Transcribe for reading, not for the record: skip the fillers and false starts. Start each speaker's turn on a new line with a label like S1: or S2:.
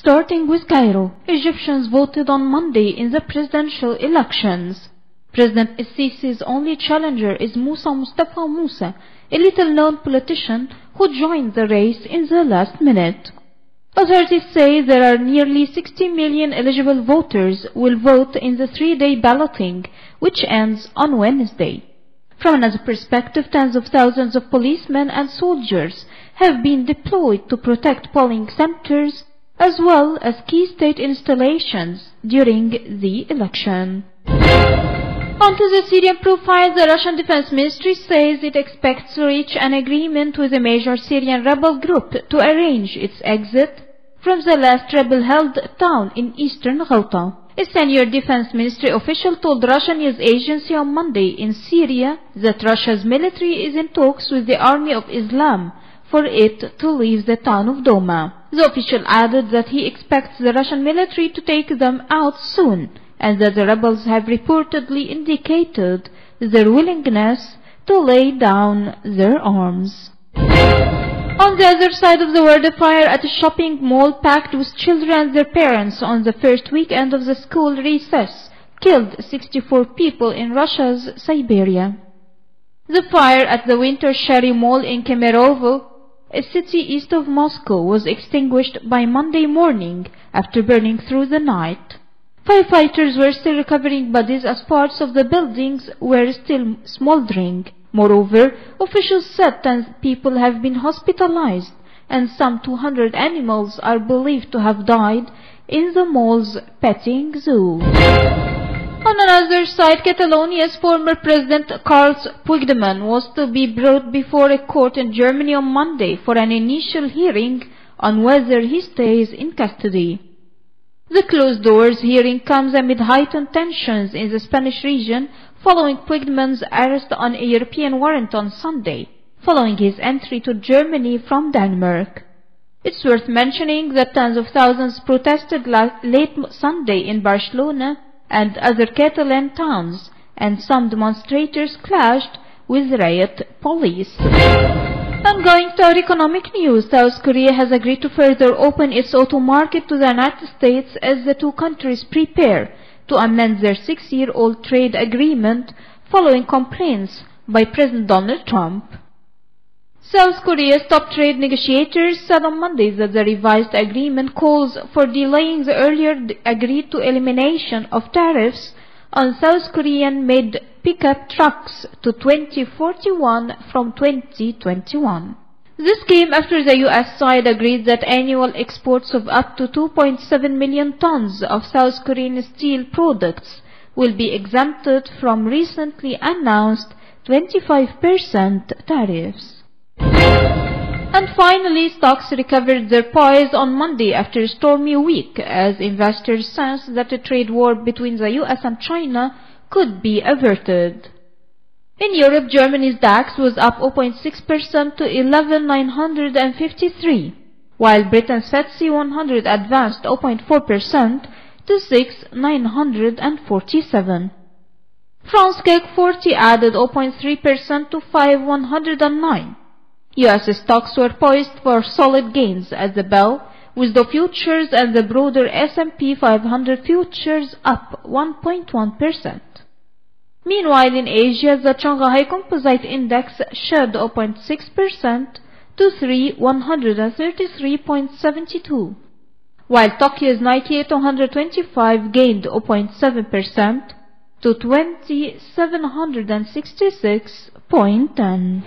S1: Starting with Cairo, Egyptians voted on Monday in the presidential elections. President Sisi's only challenger is Mustafa Musa, a little-known politician who joined the race in the last minute. Authorities say there are nearly 60 million eligible voters will vote in the three-day balloting, which ends on Wednesday. From another perspective, tens of thousands of policemen and soldiers have been deployed to protect polling centers as well as key state installations during the election. On to the Syrian profile, the Russian Defense Ministry says it expects to reach an agreement with a major Syrian rebel group to arrange its exit from the last rebel-held town in eastern Ghouta. A senior defense ministry official told Russian news agency on Monday in Syria that Russia's military is in talks with the Army of Islam for it to leave the town of Douma. The official added that he expects the Russian military to take them out soon, and that the rebels have reportedly indicated their willingness to lay down their arms. On the other side of the world, a fire at a shopping mall packed with children and their parents on the first weekend of the school recess killed 64 people in Russia's Siberia. The fire at the Winter Sherry Mall in Kemerovo, a city east of Moscow, was extinguished by Monday morning after burning through the night. Firefighters were still recovering bodies as parts of the buildings were still smoldering. Moreover, officials said 10 people have been hospitalized and some 200 animals are believed to have died in the mall's petting zoo. On another side, Catalonia's former president Carles Puigdemont was to be brought before a court in Germany on Monday for an initial hearing on whether he stays in custody. The closed-doors hearing comes amid heightened tensions in the Spanish region following Puigdemont's arrest on a European warrant on Sunday, following his entry to Germany from Denmark. It's worth mentioning that tens of thousands protested late Sunday in Barcelona and other Catalan towns, and some demonstrators clashed with riot police. Going to our economic news, South Korea has agreed to further open its auto market to the United States as the two countries prepare to amend their 6-year-old trade agreement following complaints by President Donald Trump. South Korea's top trade negotiators said on Monday that the revised agreement calls for delaying the earlier agreed-to elimination of tariffs on South Korean-made pickup trucks to 2041 from 2021. This came after the U.S. side agreed that annual exports of up to 2.7 million tons of South Korean steel products will be exempted from recently announced 25% tariffs. And finally, stocks recovered their poise on Monday after a stormy week as investors sensed that a trade war between the U.S. and China could be averted. In Europe, Germany's DAX was up 0.6% to 11,953, while Britain's FTSE 100 advanced 0.4% to 6,947. France CAC 40 added 0.3% to 5,109. U.S. stocks were poised for solid gains at the bell, with the futures and the broader S&P 500 futures up 1.1%. Meanwhile, in Asia, the Shanghai Composite Index shed 0.6% to 133.72, while Tokyo's Nikkei 225 gained 0.7% to 2,766.10.